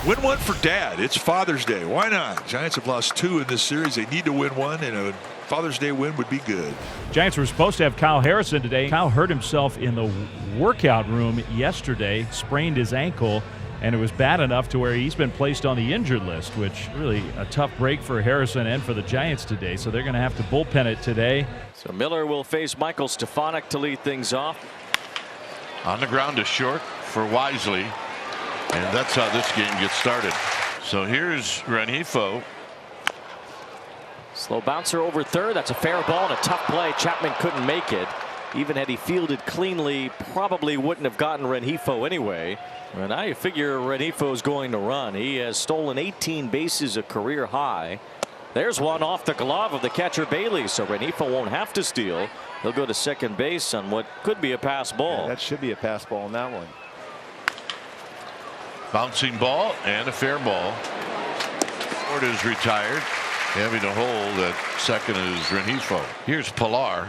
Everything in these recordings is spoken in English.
Win one for Dad. It's Father's Day. Why not? Giants have lost 2 in this series. They need to win one, and a Father's Day win would be good. Giants were supposed to have Kyle Harrison today. Kyle hurt himself in the workout room yesterday, sprained his ankle, and it was bad enough to where he's been placed on the injured list, which really a tough break for Harrison and for the Giants today. So they're going to have to bullpen it today. So Miller will face Michael Stefanik to lead things off. On the ground to short for Wisely. And that's how this game gets started. So here's Rengifo. Slow bouncer over third. That's a fair ball and a tough play. Chapman couldn't make it. Even had he fielded cleanly, probably wouldn't have gotten Rengifo anyway. Well, now you figure Rengifo is going to run. He has stolen 18 bases, a career high. There's one off the glove of the catcher Bailey, so Rengifo won't have to steal. He'll go to second base on what could be a pass ball. Yeah, that should be a pass ball on that one. Bouncing ball and a fair ball. Ford is retired. Having to hold at second is Rengifo. Here's Pilar.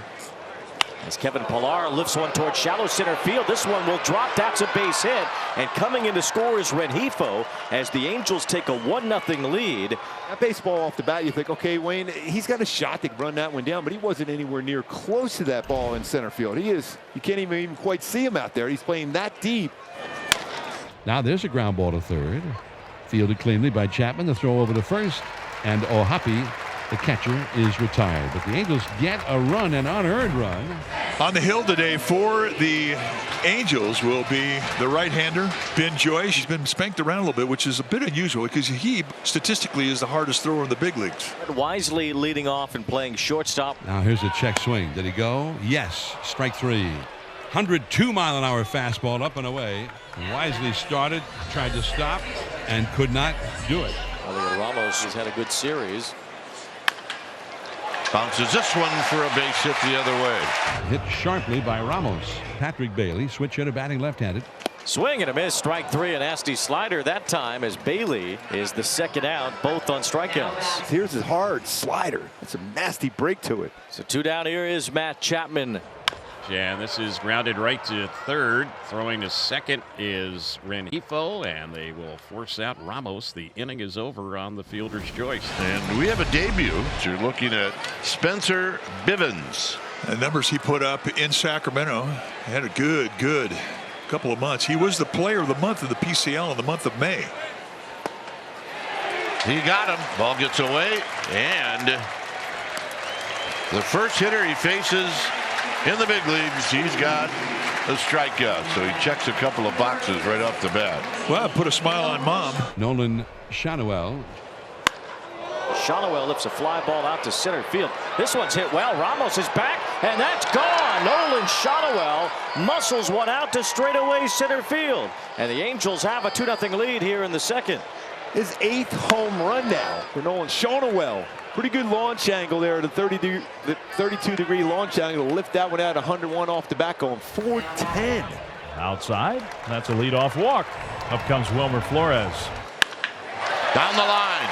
As Kevin Pilar lifts one towards shallow center field. This one will drop. That's a base hit. And coming in to score is Rengifo as the Angels take a 1-0 lead. That baseball off the bat, you think, okay, Wayne, he's got a shot to run that one down, but he wasn't anywhere near close to that ball in center field. You can't even quite see him out there. He's playing that deep. Now there's a ground ball to third. Fielded cleanly by Chapman. The throw over to first. And Ohapi, the catcher, is retired. But the Angels get a run, an unearned run. On the hill today for the Angels will be the right-hander, Ben Joyce. He's been spanked around a little bit, which is a bit unusual because he statistically is the hardest thrower in the big leagues. Wisely leading off and playing shortstop. Now here's a check swing. Did he go? Yes. Strike 3. 102-mile-an-hour fastball up and away. Wisely started, tried to stop, and could not do it. Ramos has had a good series. Bounces this one for a base hit the other way. Hit sharply by Ramos. Patrick Bailey, switch hitter, batting left-handed. Swing and a miss. Strike 3. A nasty slider that time as Bailey is the second out, both on strikeouts. Here's his hard slider. It's a nasty break to it. So 2 down. Here is Matt Chapman. Yeah, and this is grounded right to third. Throwing to second is Rengifo, and they will force out Ramos. The inning is over on the fielder's choice. And we have a debut. So you're looking at Spencer Bivens. The numbers he put up in Sacramento had a good couple of months. He was the player of the month of the PCL in the month of May. He got him. Ball gets away, and the first hitter he faces in the big leagues, he's got a strikeout, so he checks a couple of boxes right off the bat. Well, put a smile on Mom. Nolan Shanuel. Shanuel lifts a fly ball out to center field. This one's hit well. Ramos is back, and that's gone. Nolan Shanuel muscles one out to straightaway center field. And the Angels have a 2-0 lead here in the second. His 8th home run now for Nolan Shanuel. Pretty good launch angle there at a 32-degree launch angle to lift that one out 101 off the bat, going 410. Outside, that's a leadoff walk. Up comes Wilmer Flores. Down the line,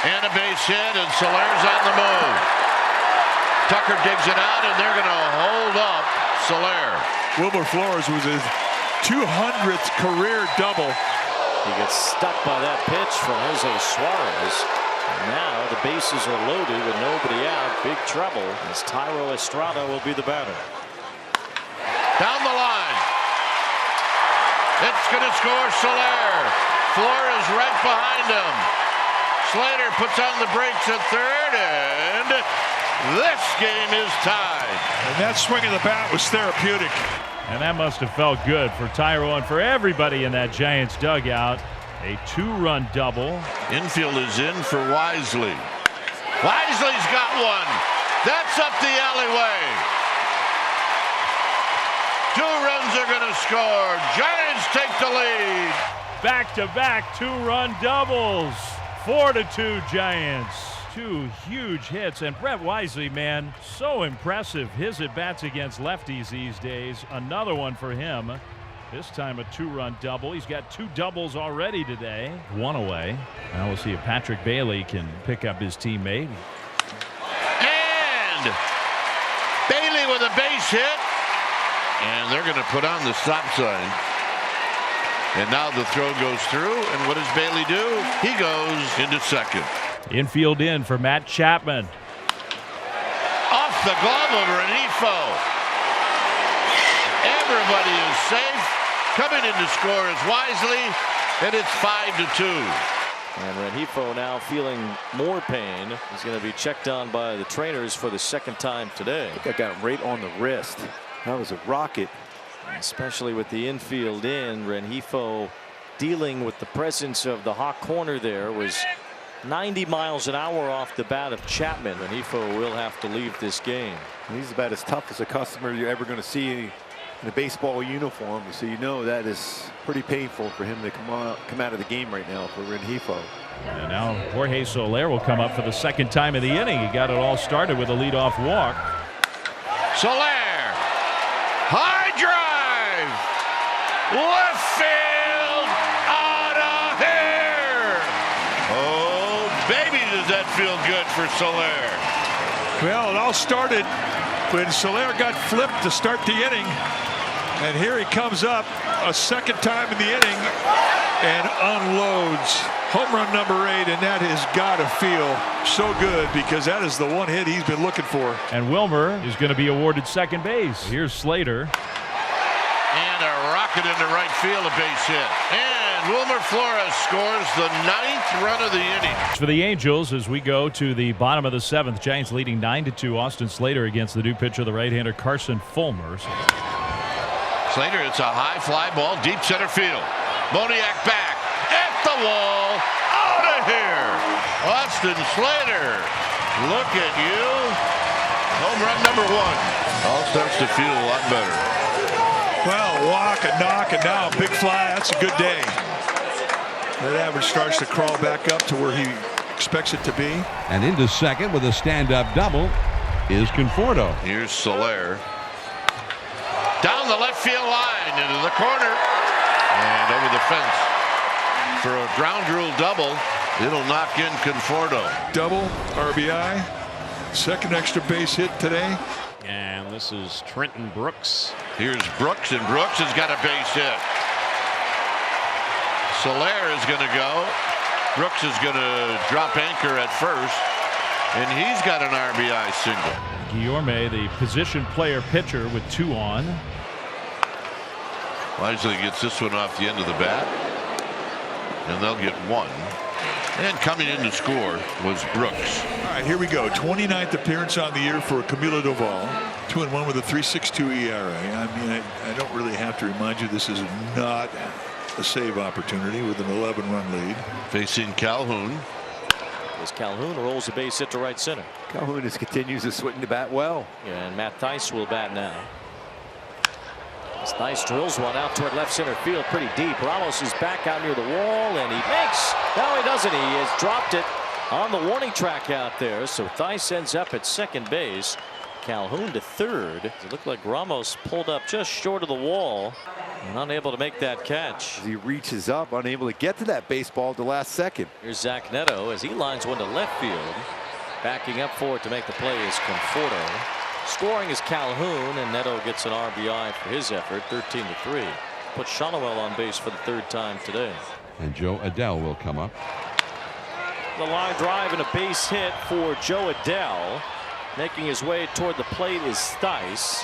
and a base hit, and Soler's on the move. Tucker digs it out, and they're going to hold up Soler. Wilmer Flores was his 200th career double. He gets stuck by that pitch from Jose Suarez. And now the bases are loaded with nobody out. Big trouble as Thairo Estrada will be the batter. Down the line. It's going to score Soler. Flores right behind him. Slater puts on the brakes at third, and this game is tied. And that swing of the bat was therapeutic. And that must have felt good for Thairo and for everybody in that Giants dugout. A 2-run double. Infield is in for Wisely. Wisely's got one. That's up the alleyway. 2 runs are going to score. Giants take the lead. Back-to-back 2-run doubles. 4-2 Giants. 2 huge hits, and Brett Wisely, man, so impressive. His at-bats against lefties these days. Another one for him. This time a 2-run double. He's got 2 doubles already today. 1 away. Now we'll see if Patrick Bailey can pick up his teammate. And Bailey with a base hit. And they're going to put on the stop sign. And now the throw goes through, and what does Bailey do? He goes into second. Infield in for Matt Chapman. Off the glove of Renifo. Everybody is safe. Coming in to score is Wisely, and it's 5-2. And Renifo now feeling more pain. He's going to be checked on by the trainers for the second time today. I think I got him right on the wrist. That was a rocket. Especially with the infield in, Renifo dealing with the presence of the hot corner there was 90 miles an hour off the bat of Chapman. Renifo will have to leave this game. He's about as tough as a customer you're ever going to see in a baseball uniform. So you know that is pretty painful for him to come out of the game right now for Renifo. And now Jorge Soler will come up for the second time in the inning. He got it all started with a leadoff walk. Soler, high drive, left field, out of here. Oh, baby, does that feel good for Soler. Well, it all started when Soler got flipped to start the inning. And here he comes up a second time in the inning and unloads home run number 8, and that has got to feel so good because that is the one hit he's been looking for. And Wilmer is going to be awarded second base. Here's Slater. And a rocket into right field, a base hit. And Wilmer Flores scores the 9th run of the inning. For the Angels, as we go to the bottom of the 7th, Giants leading 9-2. Austin Slater against the new pitcher, the right-hander Carson Fulmer. Slater, it's a high fly ball, deep center field. Moniak back at the wall, out of here. Austin Slater, look at you. Home run number 1. All starts to feel a lot better. Well, walk and knock, and now a big fly. That's a good day. That average starts to crawl back up to where he expects it to be. And into second with a stand-up double is Conforto. Here's Soler. Down the left field line into the corner and over the fence for a ground rule double. It'll knock in Conforto. Double RBI, second extra base hit today. And this is Trenton Brooks. Here's Brooks, and Brooks has got a base hit. Soler is going to go. Brooks is going to drop anchor at first, and he's got an RBI single. Guillorme, the position player pitcher with 2 on. Wisely gets this one off the end of the bat, and they'll get 1. And coming in to score was Brooks. All right, here we go. 29th appearance on the year for Camilo Doval. 2-1 with a 3.62 ERA. I mean, I don't really have to remind you this is not a save opportunity with an 11-run lead. Facing Calhoun. As Calhoun rolls a base hit to right center. Calhoun just continues to swing the bat well. And Matt Thaiss will bat now. As Thaiss drills one out toward left center field pretty deep. Ramos is back out near the wall, and he makes. No, he doesn't. He has dropped it on the warning track out there. So Thaiss ends up at second base. Calhoun to third. It looked like Ramos pulled up just short of the wall and unable to make that catch. As he reaches up, unable to get to that baseball at the last second. Here's Zach Neto as he lines one to left field. Backing up for it to make the play is Conforto. Scoring is Calhoun, and Neto gets an RBI for his effort, 13-3. Put Shonowell on base for the 3rd time today. And Joe Adell will come up. The line drive and a base hit for Joe Adell. Making his way toward the plate is Thaiss.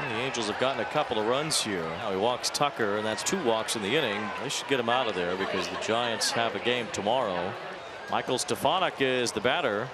The Angels have gotten a couple of runs here. Now he walks Tucker, and that's 2 walks in the inning. They should get him out of there because the Giants have a game tomorrow. Michael Stefanik is the batter.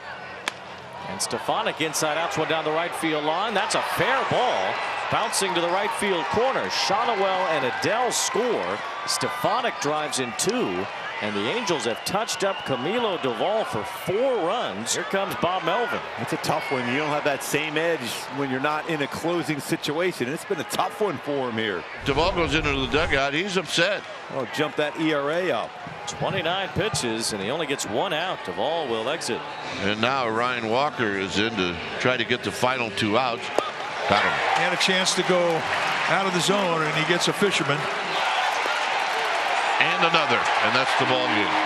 And Stefanik inside outs one down the right field line. That's a fair ball. Bouncing to the right field corner. Shonowell and Adell score. Stefanik drives in 2. And the Angels have touched up Camilo Doval for 4 runs. Here comes Bob Melvin. It's a tough one. You don't have that same edge when you're not in a closing situation. It's been a tough one for him here. Doval goes into the dugout. He's upset. Oh, jump that ERA up. 29 pitches, and he only gets 1 out. Doval will exit. And now Ryan Walker is in to try to get the final 2 outs. Got him. Had a chance to go out of the zone, and he gets a fisherman. And another, and that's the ball game.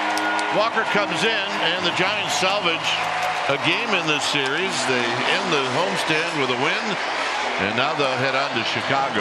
Walker comes in, and the Giants salvage a game in this series. They end the homestand with a win, and now they'll head on to Chicago.